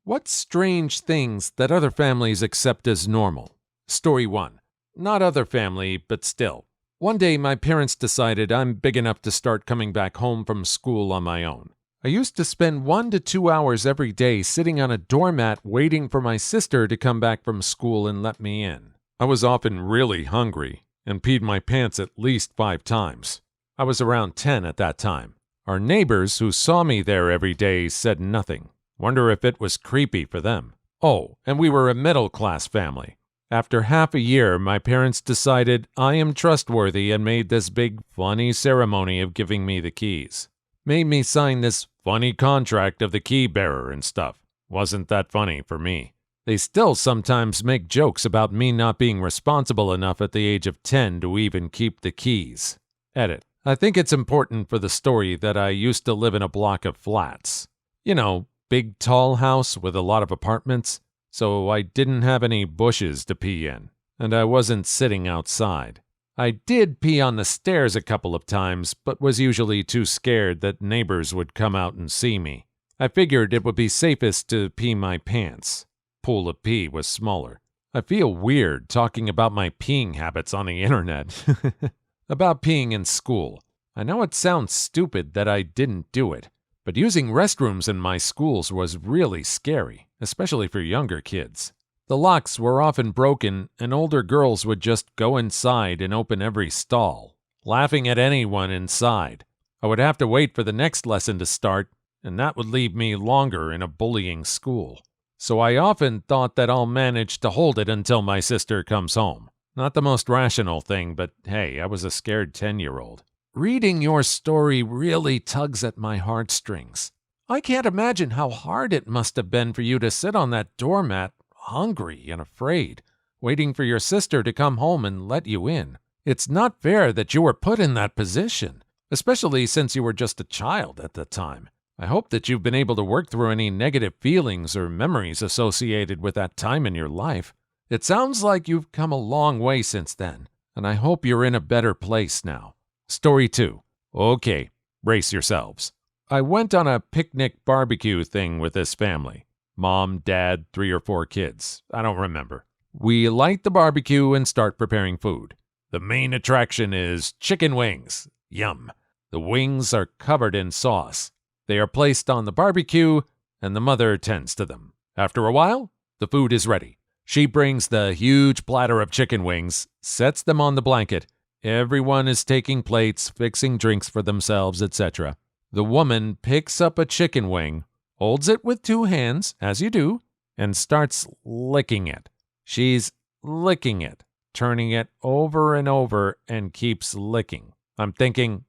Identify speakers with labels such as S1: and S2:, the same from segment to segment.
S1: What strange things that other families accept as normal? Story 1. Not other family, but still. One day my parents decided I'm big enough to start coming back home from school on my own. I used to spend 1 to 2 hours every day sitting on a doormat waiting for my sister to come back from school and let me in. I was often really hungry and peed my pants at least 5 times. I was around 10 at that time. Our neighbors who saw me there every day said nothing. Wonder if it was creepy for them. Oh, and we were a middle-class family. After half a year, my parents decided I am trustworthy and made this big, funny ceremony of giving me the keys. Made me sign this funny contract of the key bearer and stuff. Wasn't that funny for me. They still sometimes make jokes about me not being responsible enough at the age of 10 to even keep the keys. Edit. I think it's important for the story that I used to live in a block of flats. You know, big tall house with a lot of apartments, so I didn't have any bushes to pee in, and I wasn't sitting outside. I did pee on the stairs a couple of times, but was usually too scared that neighbors would come out and see me. I figured it would be safest to pee my pants. Pool of pee was smaller. I feel weird talking about my peeing habits on the internet. About peeing in school. I know it sounds stupid that I didn't do it, but using restrooms in my schools was really scary, especially for younger kids. The locks were often broken, and older girls would just go inside and open every stall, laughing at anyone inside. I would have to wait for the next lesson to start, and that would leave me longer in a bullying school. So I often thought that I'll manage to hold it until my sister comes home. Not the most rational thing, but hey, I was a scared 10-year-old. Reading your story really tugs at my heartstrings. I can't imagine how hard it must have been for you to sit on that doormat, hungry and afraid, waiting for your sister to come home and let you in. It's not fair that you were put in that position, especially since you were just a child at the time. I hope that you've been able to work through any negative feelings or memories associated with that time in your life. It sounds like you've come a long way since then, and I hope you're in a better place now. Story 2. Okay, brace yourselves. I went on a picnic barbecue thing with this family. Mom, dad, 3 or 4 kids. I don't remember. We light the barbecue and start preparing food. The main attraction is chicken wings. Yum. The wings are covered in sauce. They are placed on the barbecue, and the mother tends to them. After a while, the food is ready. She brings the huge platter of chicken wings, sets them on the blanket. Everyone is taking plates, fixing drinks for themselves, etc. The woman picks up a chicken wing, holds it with 2 hands, as you do, and starts licking it. She's licking it, turning it over and over, and keeps licking. I'm thinking,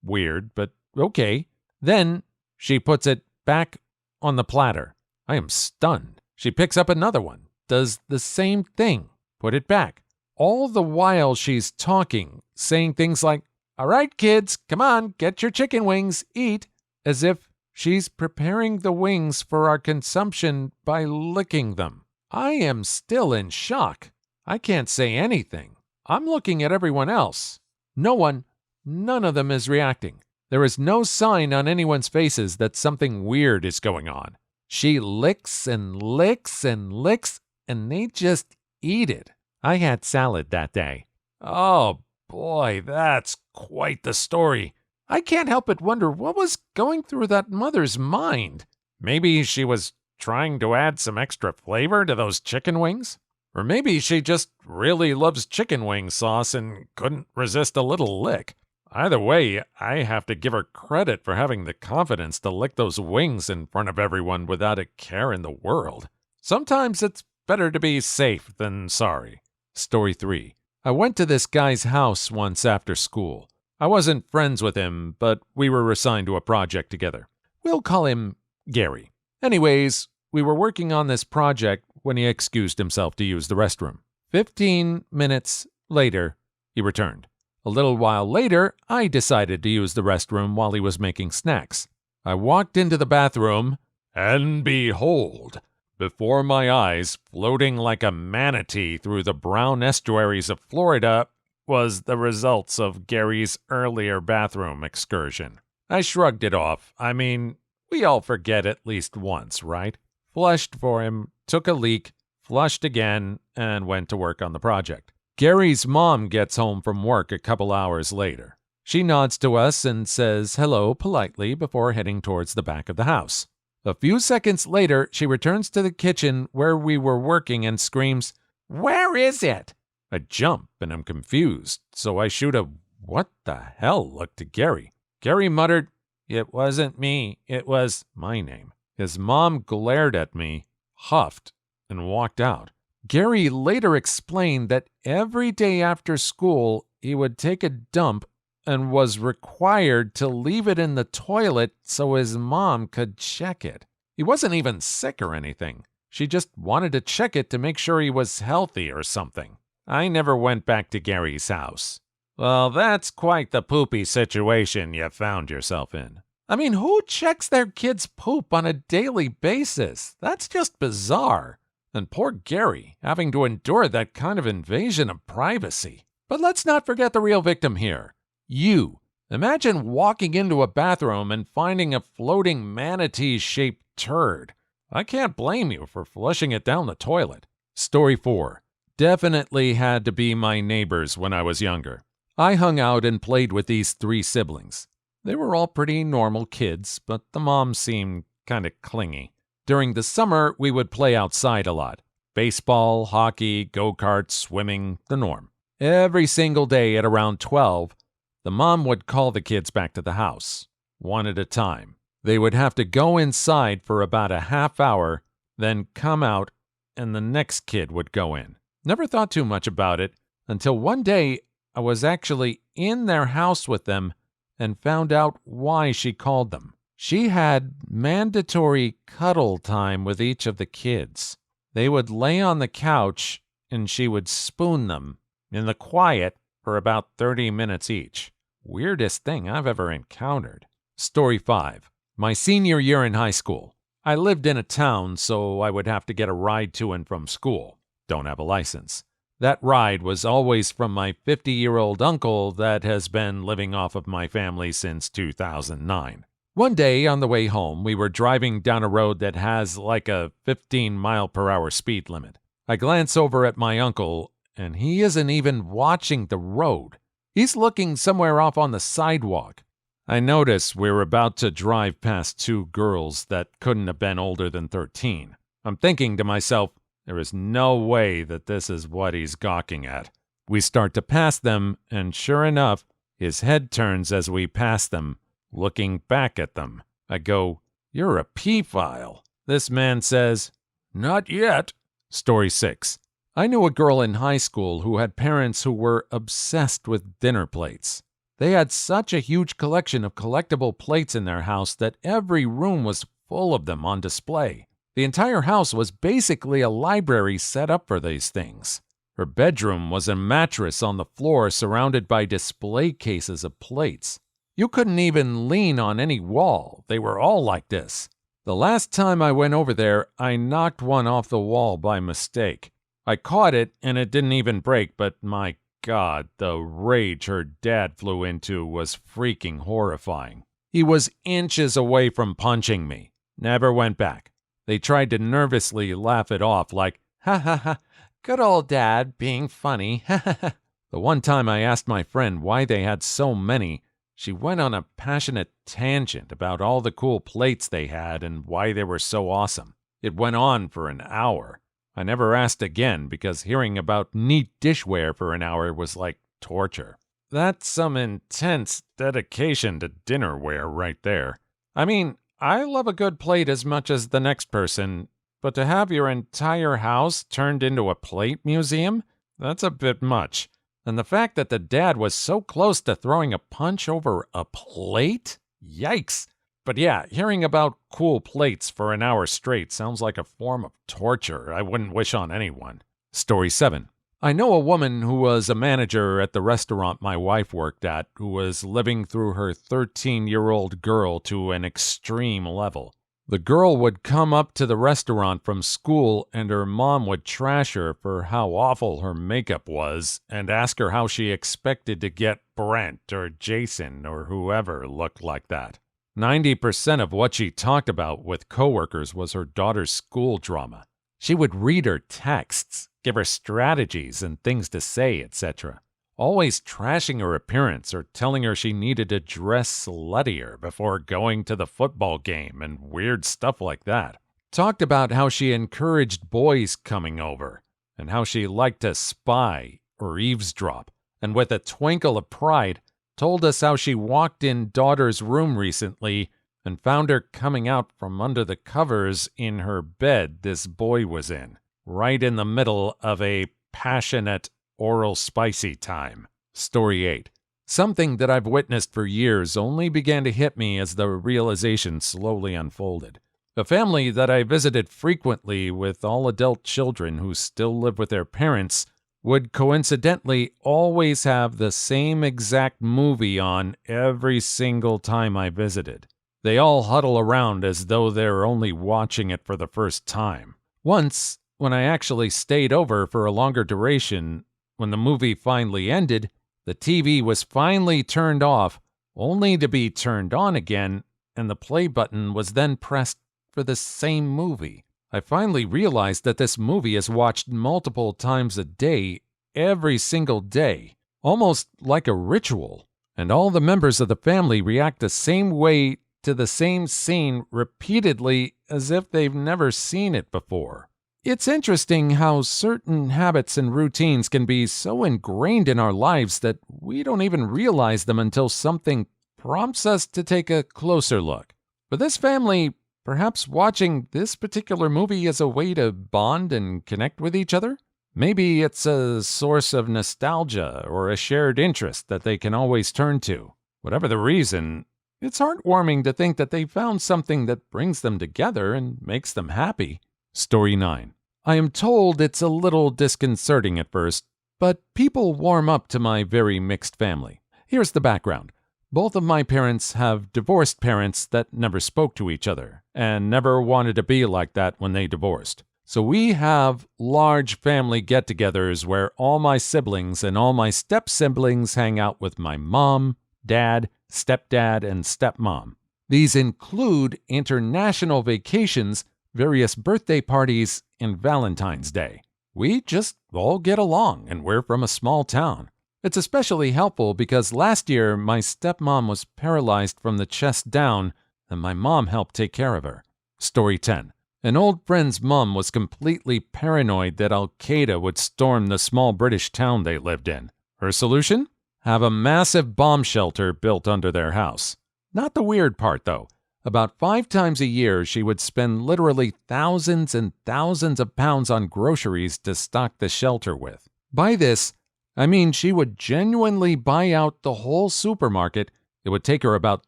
S1: weird, but okay. Then she puts it back on the platter. I am stunned. She picks up another one, does the same thing, put it back. All the while she's talking, saying things like, "All right, kids, come on, get your chicken wings, eat," as if she's preparing the wings for our consumption by licking them. I am still in shock. I can't say anything. I'm looking at everyone else. None of them is reacting. There is no sign on anyone's faces that something weird is going on. She licks and licks and licks, and they just eat it. I had salad that day. Oh boy, that's quite the story. I can't help but wonder what was going through that mother's mind. Maybe she was trying to add some extra flavor to those chicken wings? Or maybe she just really loves chicken wing sauce and couldn't resist a little lick. Either way, I have to give her credit for having the confidence to lick those wings in front of everyone without a care in the world. Sometimes it's better to be safe than sorry. Story 3. I went to this guy's house once after school. I wasn't friends with him, but we were assigned to a project together. We'll call him Gary. Anyways, we were working on this project when he excused himself to use the restroom. 15 minutes later, he returned. A little while later, I decided to use the restroom while he was making snacks. I walked into the bathroom, and behold, before my eyes, floating like a manatee through the brown estuaries of Florida, was the results of Gary's earlier bathroom excursion. I shrugged it off. I mean, we all forget at least once, right? flushed for him, took a leak, flushed again, and went to work on the project. Gary's mom gets home from work a couple hours later. She nods to us and says hello politely before heading towards the back of the house. A few seconds later, she returns to the kitchen where we were working and screams, "Where is it?" I jump and I'm confused, so I shoot a "what the hell" look to Gary. Gary muttered, "It wasn't me, it was my name." His mom glared at me, huffed, and walked out. Gary later explained that every day after school, he would take a dump and was required to leave it in the toilet so his mom could check it. He wasn't even sick or anything. She just wanted to check it to make sure he was healthy or something. I never went back to Gary's house. Well, that's quite the poopy situation you found yourself in. I mean, who checks their kids' poop on a daily basis? That's just bizarre. And poor Gary, having to endure that kind of invasion of privacy. But let's not forget the real victim here. You. Imagine walking into a bathroom and finding a floating manatee-shaped turd. I can't blame you for flushing it down the toilet. Story 4. Definitely had to be my neighbors when I was younger. I hung out and played with these 3 siblings. They were all pretty normal kids, but the mom seemed kind of clingy. During the summer, we would play outside a lot. Baseball, hockey, go-karts, swimming, the norm. Every single day at around 12, the mom would call the kids back to the house, one at a time. They would have to go inside for about a half hour, then come out, and the next kid would go in. Never thought too much about it until one day I was actually in their house with them and found out why she called them. She had mandatory cuddle time with each of the kids. They would lay on the couch and she would spoon them in the quiet for about 30 minutes each. Weirdest thing I've ever encountered. Story 5. My senior year in high school. I lived in a town, so I would have to get a ride to and from school. Don't have a license. That ride was always from my 50-year-old uncle that has been living off of my family since 2009. One day on the way home, we were driving down a road that has like a 15-mile-per-hour speed limit. I glance over at my uncle, and he isn't even watching the road. He's looking somewhere off on the sidewalk. I notice we're about to drive past 2 girls that couldn't have been older than 13. I'm thinking to myself, there is no way that this is what he's gawking at. We start to pass them, and sure enough, his head turns as we pass them, looking back at them. I go, "You're a pedophile." This man says, "Not yet." Story 6. I knew a girl in high school who had parents who were obsessed with dinner plates. They had such a huge collection of collectible plates in their house that every room was full of them on display. The entire house was basically a library set up for these things. Her bedroom was a mattress on the floor surrounded by display cases of plates. You couldn't even lean on any wall. They were all like this. The last time I went over there, I knocked one off the wall by mistake. I caught it and it didn't even break, but my God, the rage her dad flew into was freaking horrifying. He was inches away from punching me. Never went back. They tried to nervously laugh it off like, "Ha ha ha, good old dad being funny, ha ha ha." The one time I asked my friend why they had so many, she went on a passionate tangent about all the cool plates they had and why they were so awesome. It went on for an hour. I never asked again because hearing about neat dishware for an hour was like torture. That's some intense dedication to dinnerware right there. I mean, I love a good plate as much as the next person, but to have your entire house turned into a plate museum? That's a bit much. And the fact that the dad was so close to throwing a punch over a plate? Yikes. But yeah, hearing about cool plates for an hour straight sounds like a form of torture I wouldn't wish on anyone. Story 7. I know a woman who was a manager at the restaurant my wife worked at who was living through her 13-year-old girl to an extreme level. The girl would come up to the restaurant from school and her mom would trash her for how awful her makeup was and ask her how she expected to get Brent or Jason or whoever looked like that. 90% of what she talked about with coworkers was her daughter's school drama. She would read her texts, give her strategies and things to say, etc., always trashing her appearance or telling her she needed to dress sluttier before going to the football game and weird stuff like that. Talked about how she encouraged boys coming over and how she liked to spy or eavesdrop, and with a twinkle of pride, told us how she walked in daughter's room recently and found her coming out from under the covers in her bed this boy was in, right in the middle of a passionate oral spicy time. Story 8. Something that I've witnessed for years only began to hit me as the realization slowly unfolded. A family that I visited frequently with all adult children who still live with their parents would coincidentally always have the same exact movie on every single time I visited. They all huddle around as though they're only watching it for the first time. Once, when I actually stayed over for a longer duration, when the movie finally ended, the TV was finally turned off, only to be turned on again, and the play button was then pressed for the same movie. I finally realized that this movie is watched multiple times a day, every single day, almost like a ritual, and all the members of the family react the same way to the same scene repeatedly as if they've never seen it before. It's interesting how certain habits and routines can be so ingrained in our lives that we don't even realize them until something prompts us to take a closer look. For this family, perhaps watching this particular movie is a way to bond and connect with each other? Maybe it's a source of nostalgia or a shared interest that they can always turn to. Whatever the reason, it's heartwarming to think that they found something that brings them together and makes them happy. Story 9. I am told it's a little disconcerting at first, but people warm up to my very mixed family. Here's the background. Both of my parents have divorced parents that never spoke to each other and never wanted to be like that when they divorced. So we have large family get-togethers where all my siblings and all my step-siblings hang out with my mom, dad, stepdad, and stepmom. These include international vacations, various birthday parties, and Valentine's Day. We just all get along, and we're from a small town. It's especially helpful because last year my stepmom was paralyzed from the chest down, and my mom helped take care of her. Story 10. An old friend's mom was completely paranoid that Al-Qaeda would storm the small British town they lived in. Her solution? Have a massive bomb shelter built under their house. Not the weird part, though. About 5 times a year, she would spend literally thousands and thousands of pounds on groceries to stock the shelter with. By this, I mean she would genuinely buy out the whole supermarket. It would take her about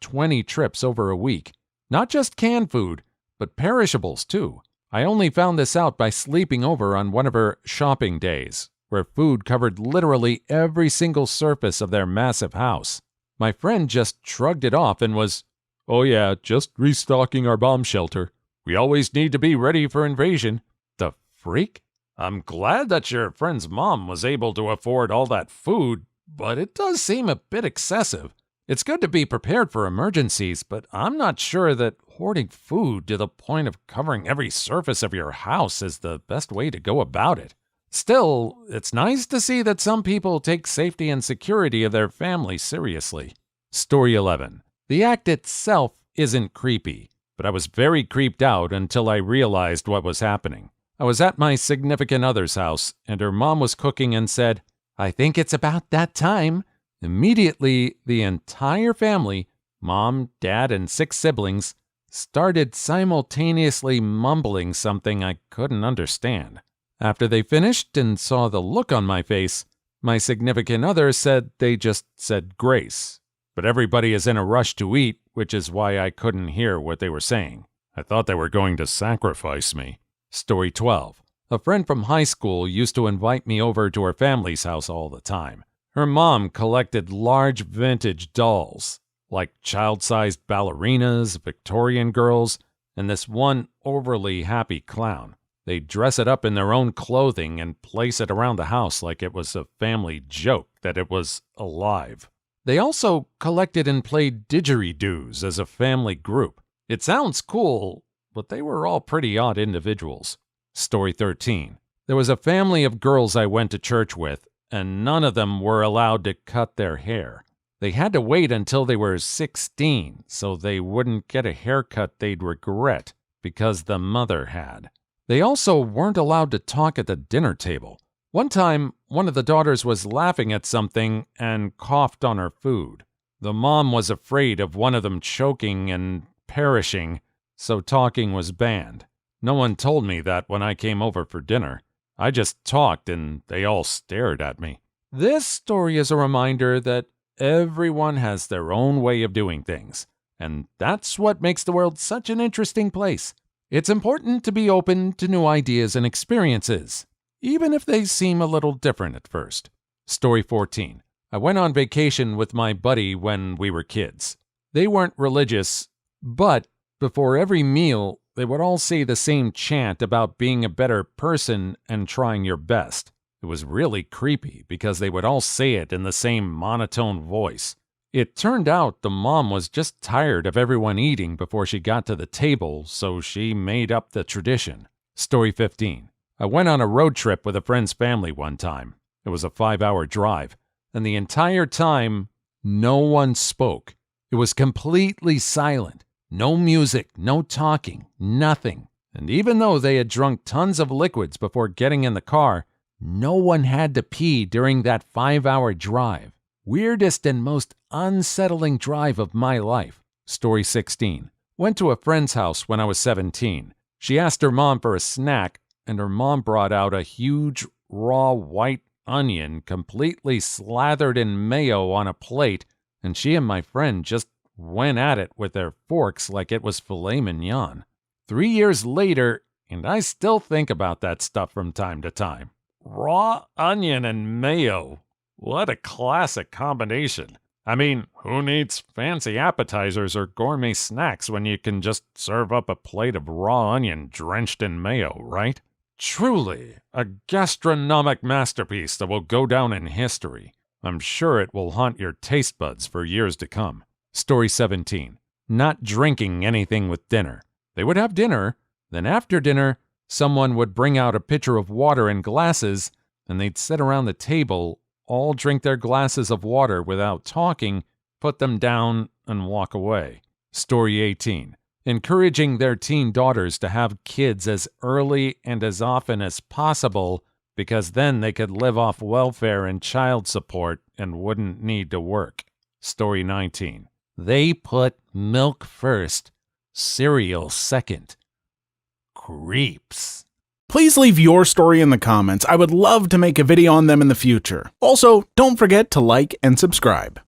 S1: 20 trips over a week. Not just canned food, but perishables too. I only found this out by sleeping over on one of her shopping days, where food covered literally every single surface of their massive house. My friend just shrugged it off and was, "Oh yeah, just restocking our bomb shelter. We always need to be ready for invasion." The freak? I'm glad that your friend's mom was able to afford all that food, but it does seem a bit excessive. It's good to be prepared for emergencies, but I'm not sure that hoarding food to the point of covering every surface of your house is the best way to go about it. Still, it's nice to see that some people take safety and security of their family seriously. Story 11. The act itself isn't creepy, but I was very creeped out until I realized what was happening. I was at my significant other's house, and her mom was cooking and said, "I think it's about that time." Immediately, the entire family, mom, dad, and 6 siblings, started simultaneously mumbling something I couldn't understand. After they finished and saw the look on my face, my significant other said they just said grace. But everybody is in a rush to eat, which is why I couldn't hear what they were saying. I thought they were going to sacrifice me. Story 12. A friend from high school used to invite me over to her family's house all the time. Her mom collected large vintage dolls, like child-sized ballerinas, Victorian girls, and this one overly happy clown. They'd dress it up in their own clothing and place it around the house like it was a family joke that it was alive. They also collected and played didgeridoos as a family group. It sounds cool, but they were all pretty odd individuals. Story 13. There was a family of girls I went to church with, and none of them were allowed to cut their hair. They had to wait until they were 16 so they wouldn't get a haircut they'd regret because the mother had. They also weren't allowed to talk at the dinner table. One time, one of the daughters was laughing at something and coughed on her food. The mom was afraid of one of them choking and perishing, so talking was banned. No one told me that when I came over for dinner. I just talked and they all stared at me. This story is a reminder that everyone has their own way of doing things, and that's what makes the world such an interesting place. It's important to be open to new ideas and experiences, even if they seem a little different at first. Story 14. I went on vacation with my buddy when we were kids. They weren't religious, but before every meal, they would all say the same chant about being a better person and trying your best. It was really creepy because they would all say it in the same monotone voice. It turned out the mom was just tired of everyone eating before she got to the table, so she made up the tradition. Story 15. I went on a road trip with a friend's family one time. It was a 5-hour drive, and the entire time, no one spoke. It was completely silent. No music, no talking, nothing. And even though they had drunk tons of liquids before getting in the car, no one had to pee during that 5-hour drive. Weirdest and most unsettling drive of my life. Story 16. Went to a friend's house when I was 17. She asked her mom for a snack, and her mom brought out a huge, raw white onion completely slathered in mayo on a plate, and she and my friend just went at it with their forks like it was filet mignon. 3 years later, and I still think about that stuff from time to time. Raw onion and mayo. What a classic combination. I mean, who needs fancy appetizers or gourmet snacks when you can just serve up a plate of raw onion drenched in mayo, right? Truly, a gastronomic masterpiece that will go down in history. I'm sure it will haunt your taste buds for years to come. Story 17. Not drinking anything with dinner. They would have dinner, then after dinner, someone would bring out a pitcher of water and glasses, and they'd sit around the table, all drink their glasses of water without talking, put them down, and walk away. Story 18. Encouraging their teen daughters to have kids as early and as often as possible because then they could live off welfare and child support and wouldn't need to work. Story 19. They put milk first, cereal second. Creeps.
S2: Please leave your story in the comments. I would love to make a video on them in the future. Also, don't forget to like and subscribe.